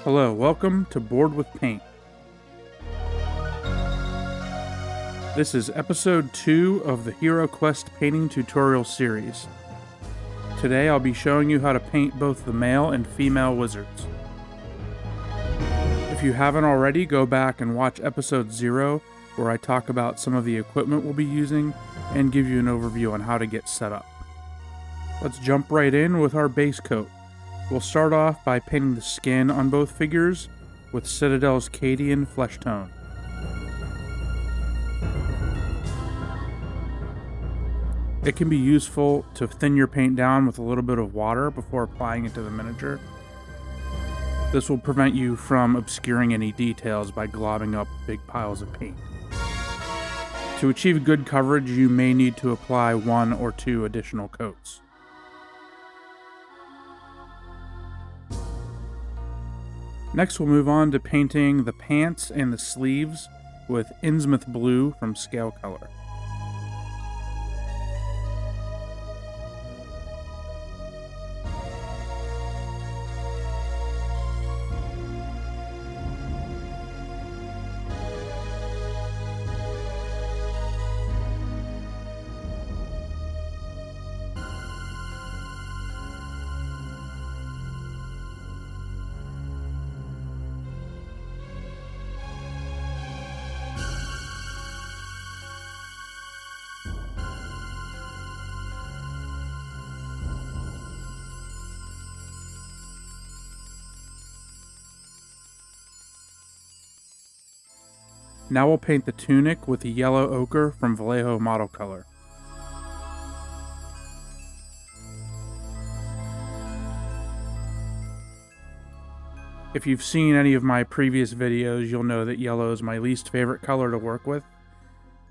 Hello, welcome to Board with Paint. This is episode 2 of the HeroQuest painting tutorial series. Today I'll be showing you how to paint both the male and female wizards. If you haven't already, go back and watch episode 0 where I talk about some of the equipment we'll be using and give you an overview on how to get set up. Let's jump right in with our base coat. We'll start off by painting the skin on both figures with Citadel's Cadian Fleshtone. It can be useful to thin your paint down with a little bit of water before applying it to the miniature. This will prevent you from obscuring any details by globbing up big piles of paint. To achieve good coverage, you may need to apply 1 or 2 additional coats. Next, we'll move on to painting the pants and the sleeves with Innsmouth Blue from Scalecolor. Now we'll paint the tunic with the yellow ochre from Vallejo model color. If you've seen any of my previous videos, you'll know that yellow is my least favorite color to work with.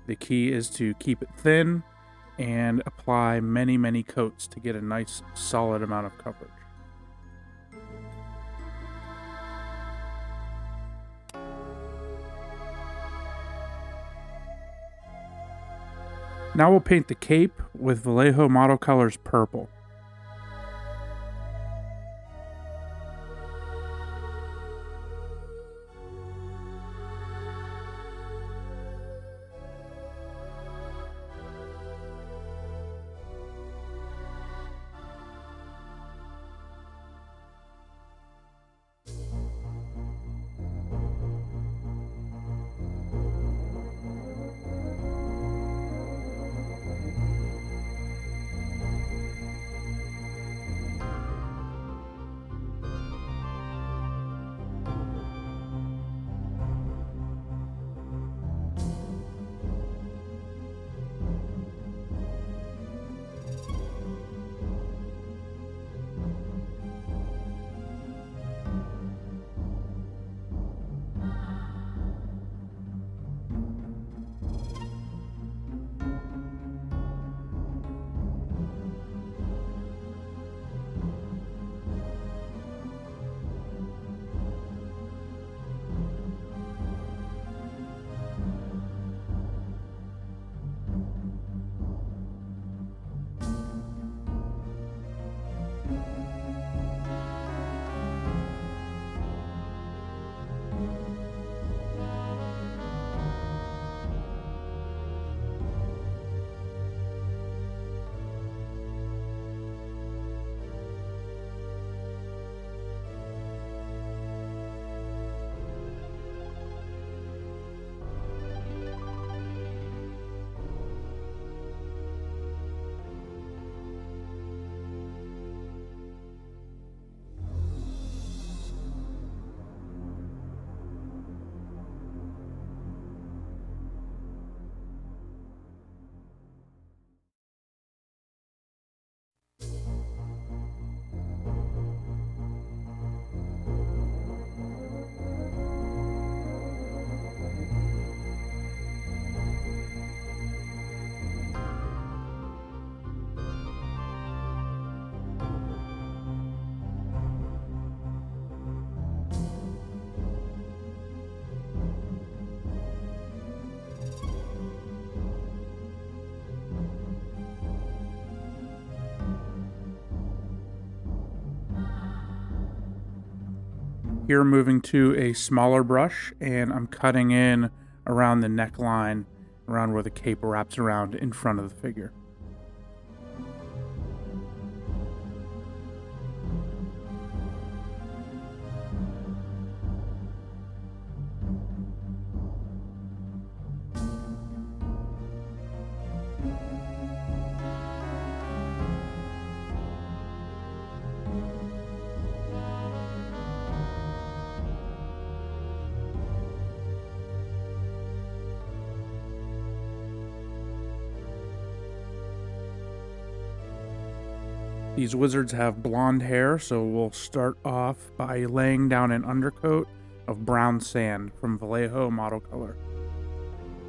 The key is to keep it thin and apply many coats to get a nice solid amount of coverage. Now we'll paint the cape with Vallejo model colors purple. Here moving to a smaller brush, and I'm cutting in around the neckline, around where the cape wraps around in front of the figure. These wizards have blonde hair, so we'll start off by laying down an undercoat of brown sand from Vallejo model color.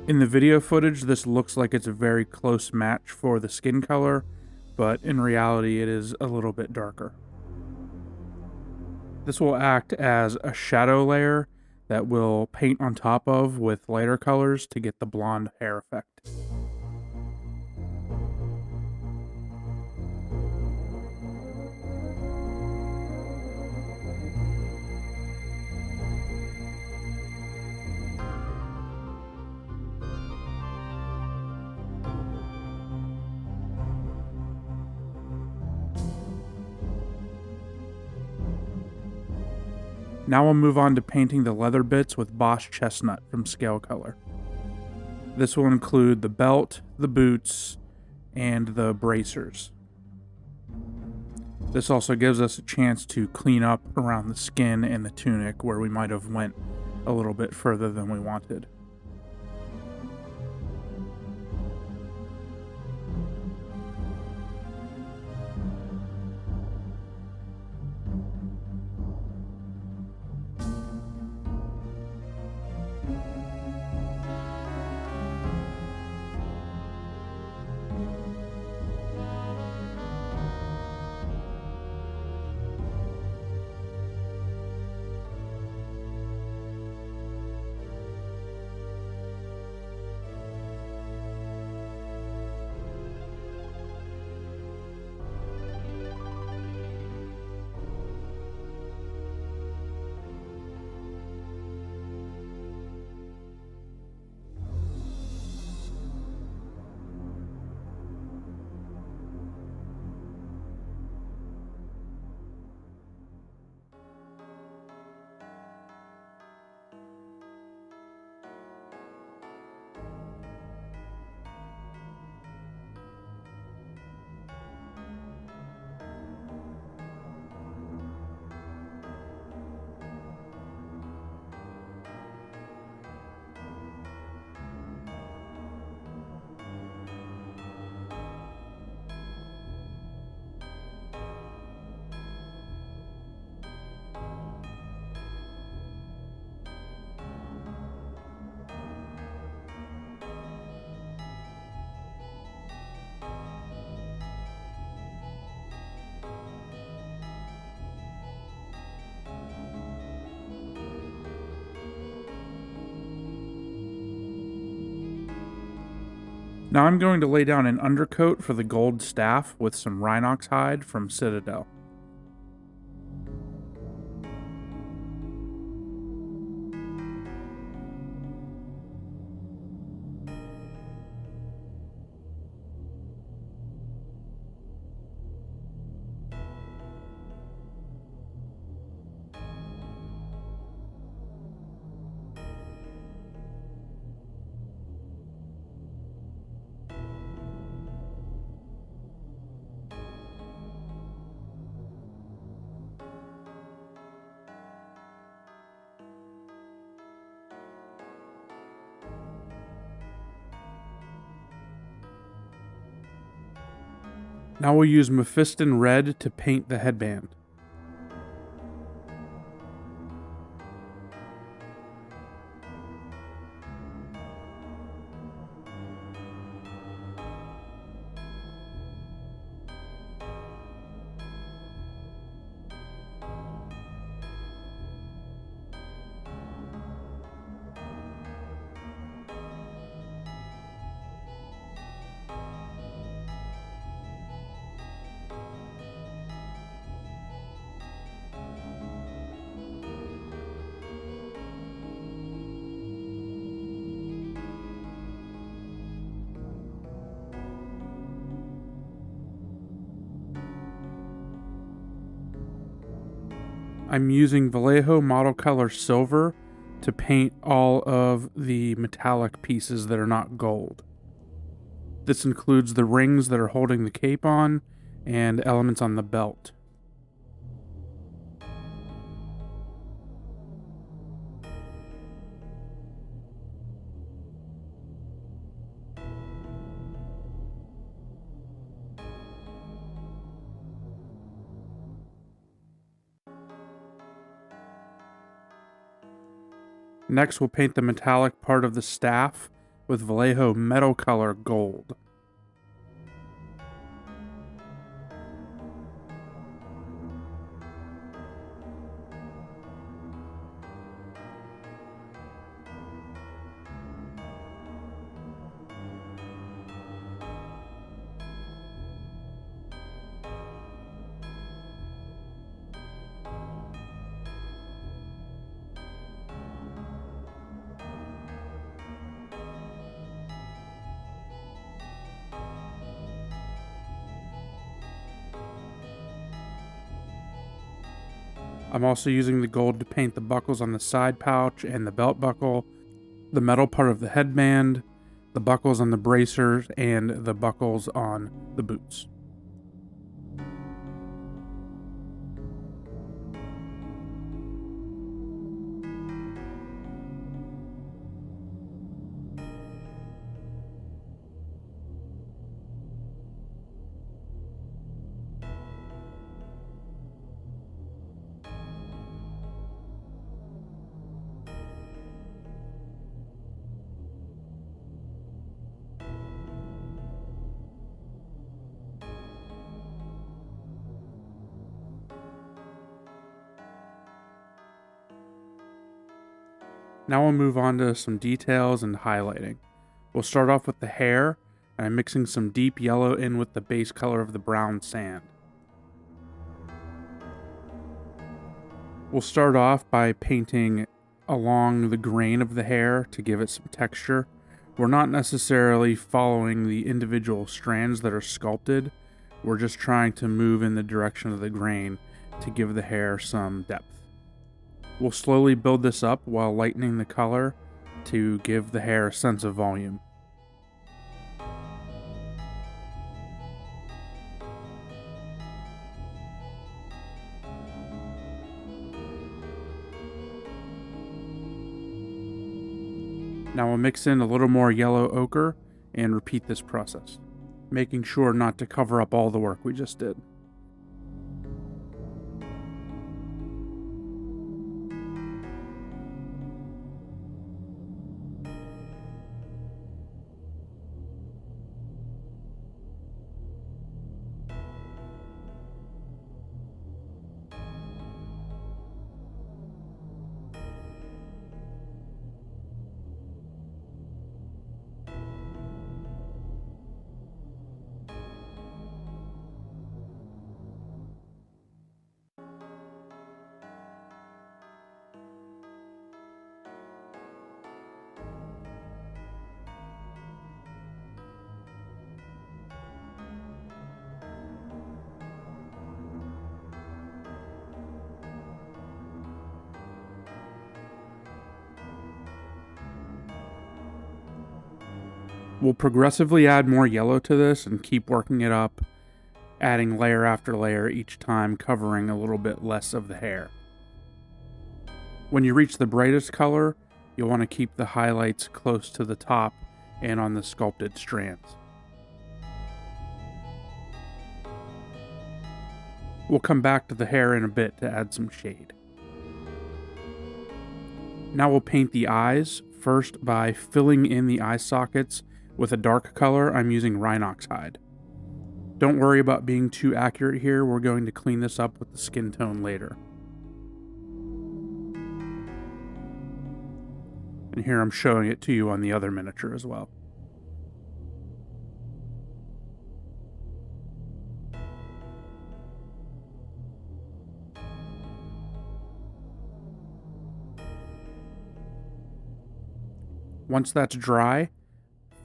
In the video footage, this looks like it's a very close match for the skin color, but in reality it is a little bit darker. This will act as a shadow layer that we'll paint on top of with lighter colors to get the blonde hair effect. Now we'll move on to painting the leather bits with Bosh Chestnut from Scalecolor. This will include the belt, the boots, and the bracers. This also gives us a chance to clean up around the skin and the tunic where we might have went a little bit further than we wanted. Now I'm going to lay down an undercoat for the gold staff with some Rhinox Hide from Citadel. Now we'll use Mephiston Red to paint the headband. I'm using Vallejo Model Color Silver to paint all of the metallic pieces that are not gold. This includes the rings that are holding the cape on and elements on the belt. Next, we'll paint the metallic part of the staff with Vallejo Metal Color Gold. I'm also using the gold to paint the buckles on the side pouch and the belt buckle, the metal part of the headband, the buckles on the bracers, and the buckles on the boots. Now we'll move on to some details and highlighting. We'll start off with the hair, and I'm mixing some deep yellow in with the base color of the brown sand. We'll start off by painting along the grain of the hair to give it some texture. We're not necessarily following the individual strands that are sculpted. We're just trying to move in the direction of the grain to give the hair some depth. We'll slowly build this up while lightening the color to give the hair a sense of volume. Now we'll mix in a little more yellow ochre and repeat this process, making sure not to cover up all the work we just did. We'll progressively add more yellow to this and keep working it up, adding layer after layer each time, covering a little bit less of the hair. When you reach the brightest color, you'll want to keep the highlights close to the top and on the sculpted strands. We'll come back to the hair in a bit to add some shade. Now we'll paint the eyes, first by filling in the eye sockets with a dark color. I'm using Rhinox Hide. Don't worry about being too accurate here, we're going to clean this up with the skin tone later. And here I'm showing it to you on the other miniature as well. Once that's dry,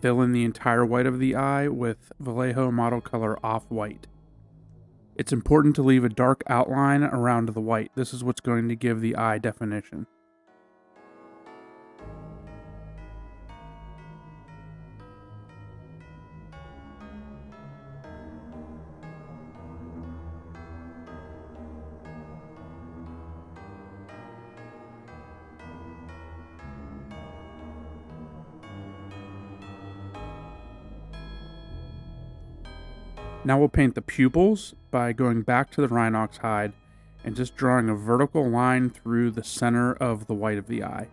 fill in the entire white of the eye with Vallejo Model Color Offwhite. It's important to leave a dark outline around the white. This is what's going to give the eye definition. Now we'll paint the pupils by going back to the Rhinox Hide and just drawing a vertical line through the center of the white of the eye.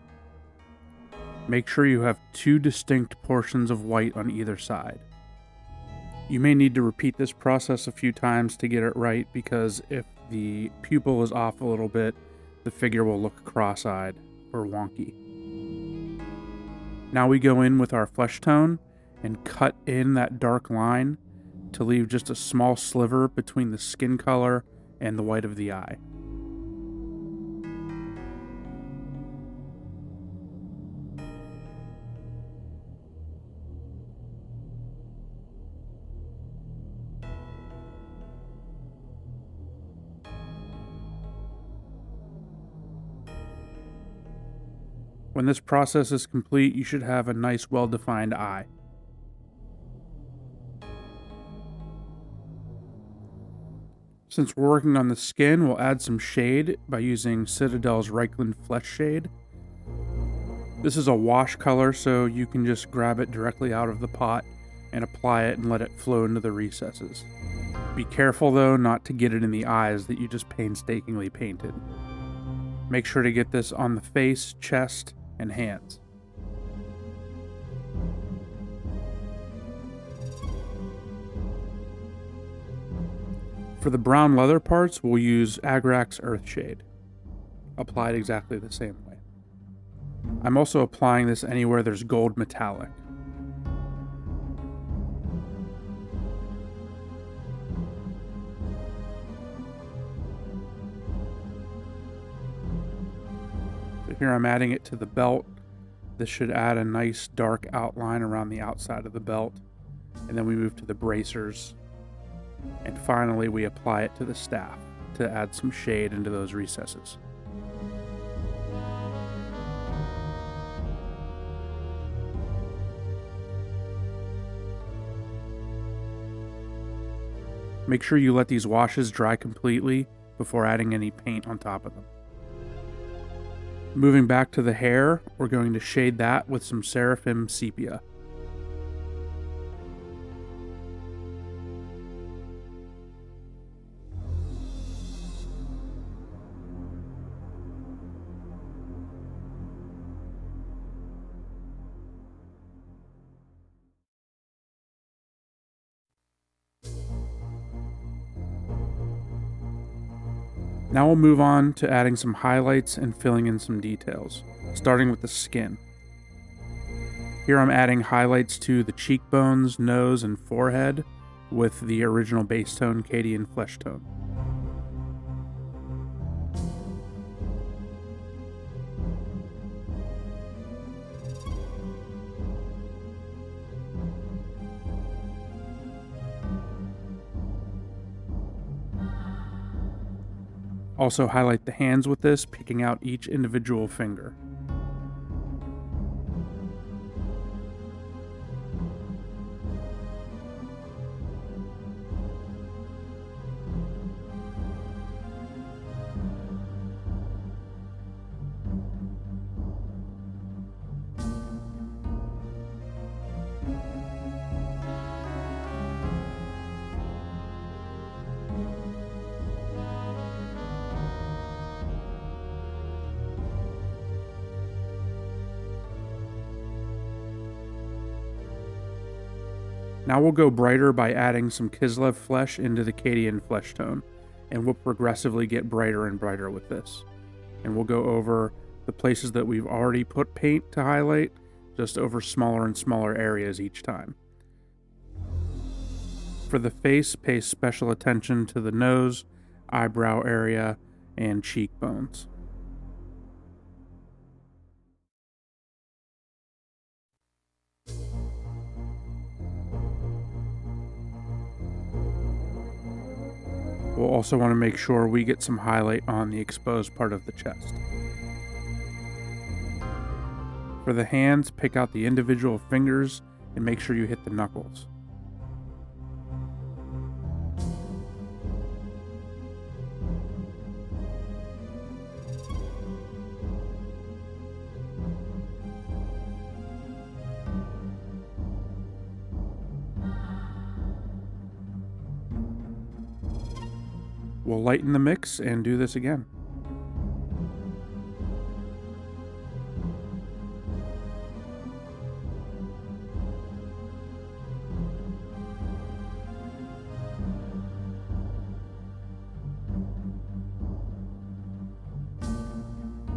Make sure you have 2 distinct portions of white on either side. You may need to repeat this process a few times to get it right, because if the pupil is off a little bit, the figure will look cross-eyed or wonky. Now we go in with our flesh tone and cut in that dark line to leave just a small sliver between the skin color and the white of the eye. When this process is complete, you should have a nice, well-defined eye. Since we're working on the skin, we'll add some shade by using Citadel's Reikland Fleshshade. This is a wash color, so you can just grab it directly out of the pot and apply it and let it flow into the recesses. Be careful though not to get it in the eyes that you just painstakingly painted. Make sure to get this on the face, chest, and hands. For the brown leather parts, we'll use Agrax Earthshade, applied exactly the same way. I'm also applying this anywhere there's gold metallic. So here I'm adding it to the belt. This should add a nice dark outline around the outside of the belt. And then we move to the bracers. And finally, we apply it to the staff to add some shade into those recesses. Make sure you let these washes dry completely before adding any paint on top of them. Moving back to the hair, we're going to shade that with some Seraphim Sepia. Now we'll move on to adding some highlights and filling in some details, starting with the skin. Here I'm adding highlights to the cheekbones, nose, and forehead with the original base tone Cadian Fleshtone. Also highlight the hands with this, picking out each individual finger. Now we'll go brighter by adding some Kislev Flesh into the Cadian Fleshtone, and we'll progressively get brighter and brighter with this. And we'll go over the places that we've already put paint to highlight, just over smaller and smaller areas each time. For the face, pay special attention to the nose, eyebrow area, and cheekbones. We'll We'll also want to make sure we get some highlight on the exposed part of the chest. For the hands, pick out the individual fingers and make sure you hit the knuckles. We'll lighten the mix and do this again.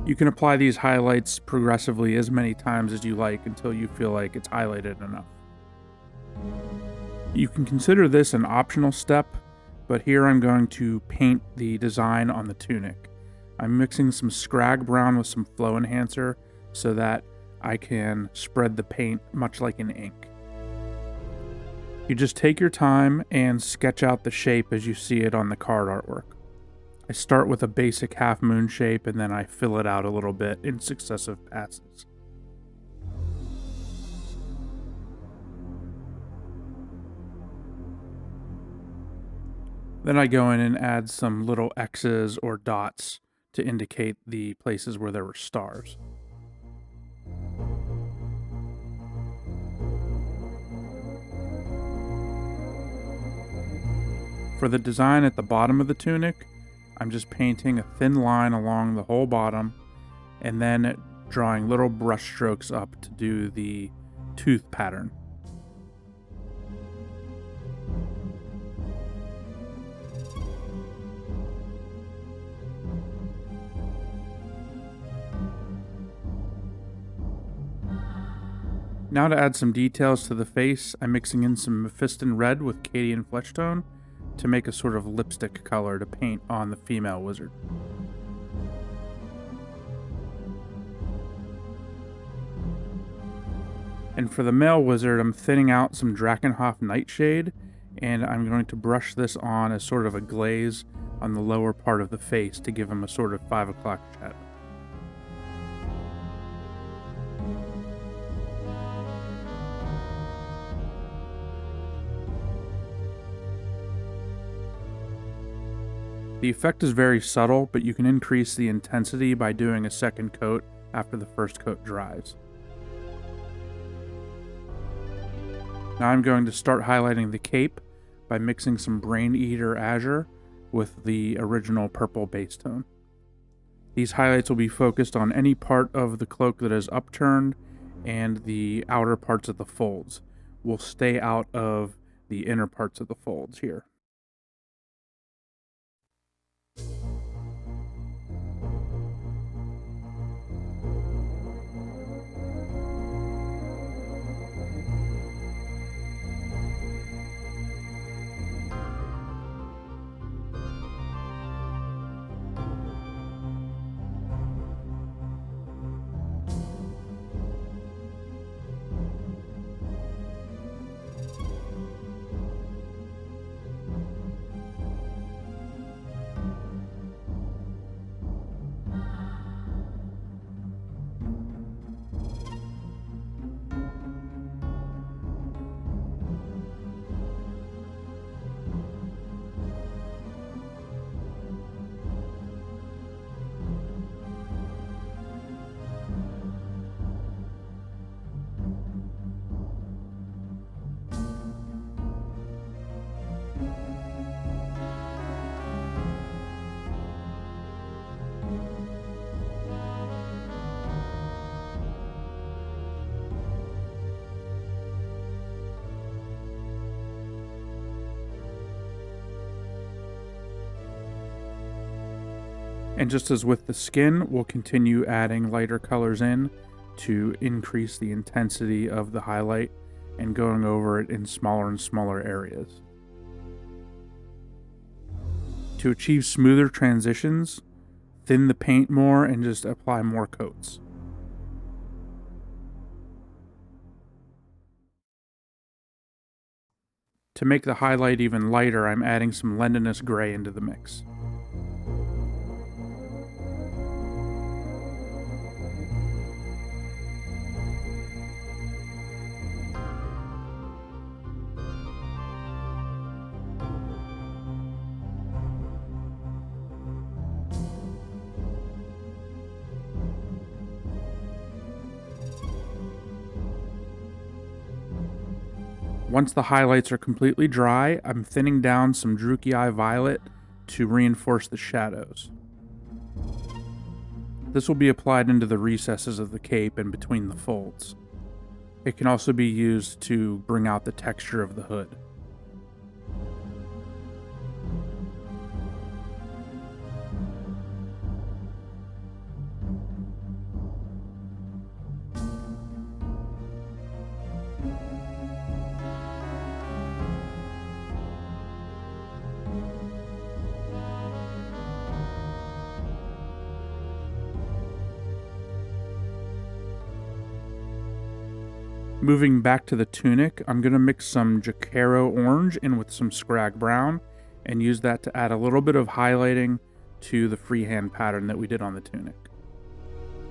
You can apply these highlights progressively as many times as you like until you feel like it's highlighted enough. You can consider this an optional step, but here I'm going to paint the design on the tunic. I'm mixing some Skrag Brown with some flow enhancer so that I can spread the paint much like an ink. You just take your time and sketch out the shape as you see it on the card artwork. I start with a basic half moon shape and then I fill it out a little bit in successive passes. Then I go in and add some little X's or dots to indicate the places where there were stars. For the design at the bottom of the tunic, I'm just painting a thin line along the whole bottom and then drawing little brush strokes up to do the tooth pattern. Now to add some details to the face, I'm mixing in some Mephiston Red with Cadian Fleshtone to make a sort of lipstick color to paint on the female wizard. And for the male wizard, I'm thinning out some Drakenhof Nightshade, and I'm going to brush this on as sort of a glaze on the lower part of the face to give him a sort of 5 o'clock shadow. The effect is very subtle, but you can increase the intensity by doing a second coat after the first coat dries. Now I'm going to start highlighting the cape by mixing some Braineater Azure with the original purple base tone. These highlights will be focused on any part of the cloak that is upturned and the outer parts of the folds. We'll stay out of the inner parts of the folds here. And just as with the skin, we'll continue adding lighter colors in to increase the intensity of the highlight and going over it in smaller and smaller areas. To achieve smoother transitions, thin the paint more and just apply more coats. To make the highlight even lighter, I'm adding some Lendanis Grey into the mix. Once the highlights are completely dry, I'm thinning down some Druchii Violet to reinforce the shadows. This will be applied into the recesses of the cape and between the folds. It can also be used to bring out the texture of the hood. Moving back to the tunic, I'm going to mix some Jokaero Orange in with some Skrag Brown and use that to add a little bit of highlighting to the freehand pattern that we did on the tunic.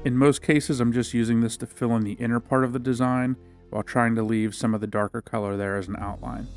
In most cases, I'm just using this to fill in the inner part of the design while trying to leave some of the darker color there as an outline.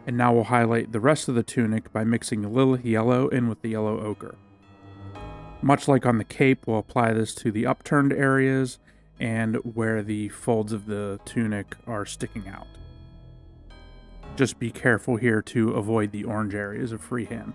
And now we'll highlight the rest of the tunic by mixing Lilith Yellow in with the yellow ochre. Much like on the cape, we'll apply this to the upturned areas and where the folds of the tunic are sticking out. Just be careful here to avoid the orange areas of freehand.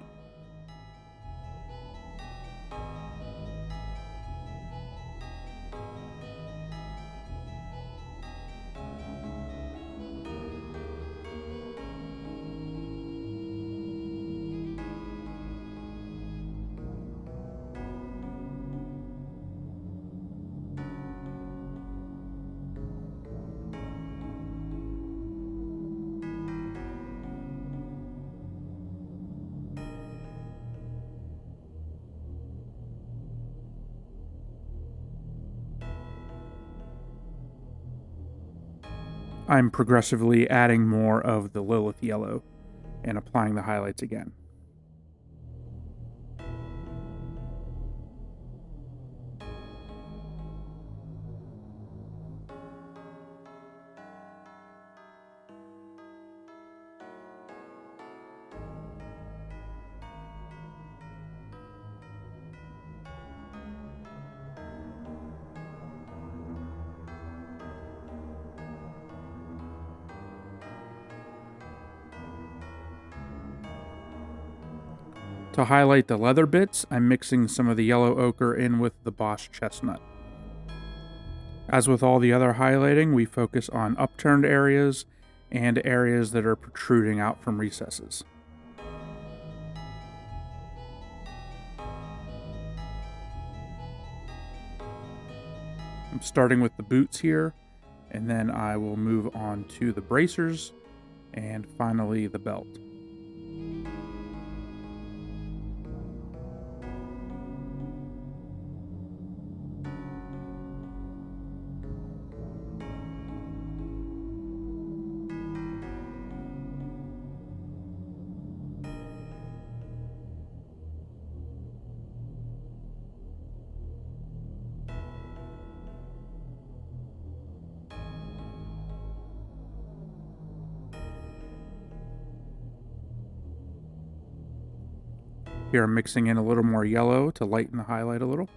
I'm progressively adding more of the Lilith Yellow and applying the highlights again. To highlight the leather bits, I'm mixing some of the yellow ochre in with the Bosh Chestnut. As with all the other highlighting, we focus on upturned areas and areas that are protruding out from recesses. I'm starting with the boots here, and then I will move on to the bracers, and finally the belt. Here I'm mixing in a little more yellow to lighten the highlight a little.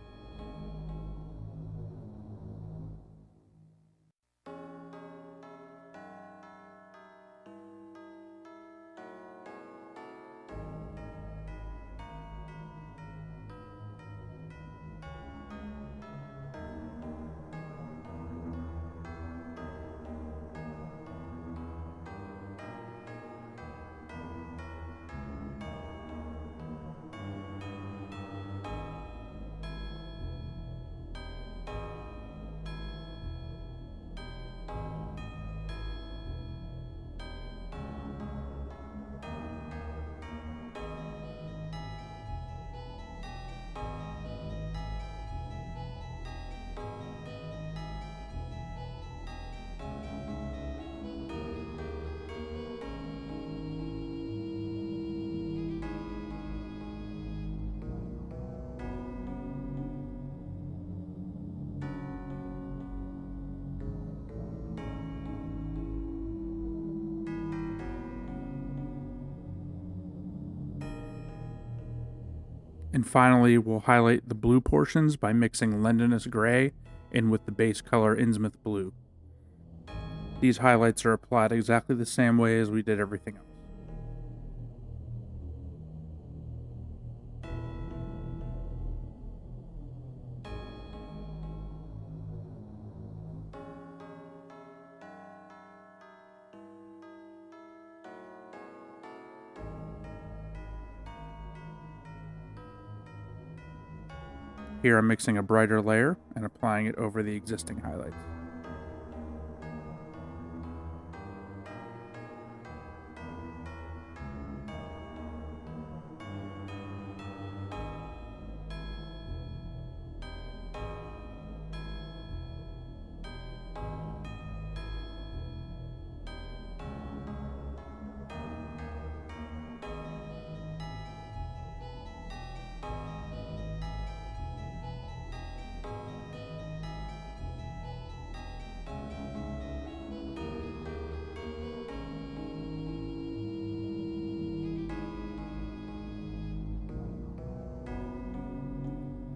And finally, we'll highlight the blue portions by mixing Lendanis Grey in with the base color Innsmouth Blue. These highlights are applied exactly the same way as we did everything else. Here I'm mixing a brighter layer and applying it over the existing highlights.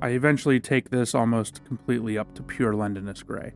I eventually take this almost completely up to pure Lendanis Grey.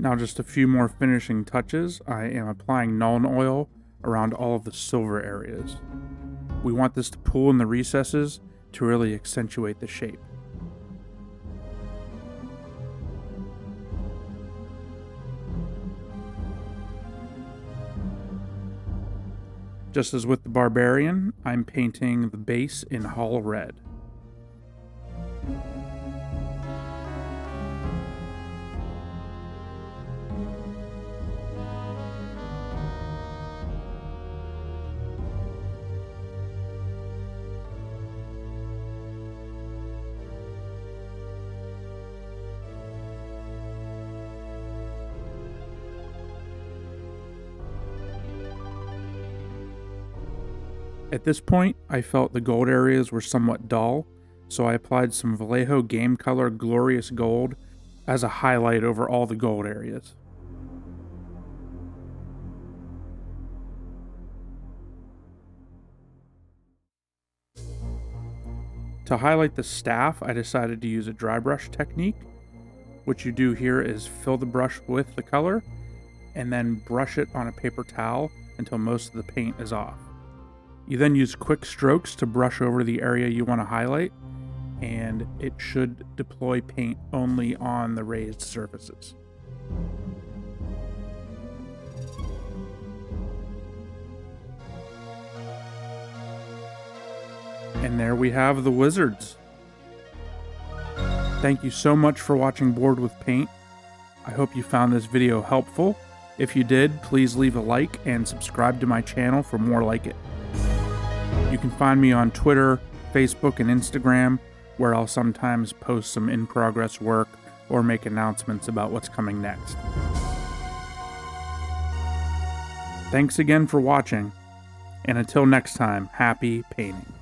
Now just a few more finishing touches. I am applying Nuln Oil around all of the silver areas. We want this to pool in the recesses to really accentuate the shape. Just as with the Barbarian, I'm painting the base in Hull Red. At this point, I felt the gold areas were somewhat dull, so I applied some Vallejo Game Color Glorious Gold as a highlight over all the gold areas. To highlight the staff, I decided to use a dry brush technique. What you do here is fill the brush with the color and then brush it on a paper towel until most of the paint is off. You then use quick strokes to brush over the area you want to highlight, and it should deploy paint only on the raised surfaces. And there we have the wizards. Thank you so much for watching Board with Paint. I hope you found this video helpful. If you did, please leave a like and subscribe to my channel for more like it. You can find me on Twitter, Facebook, and Instagram, where I'll sometimes post some in-progress work or make announcements about what's coming next. Thanks again for watching, and until next time, happy painting.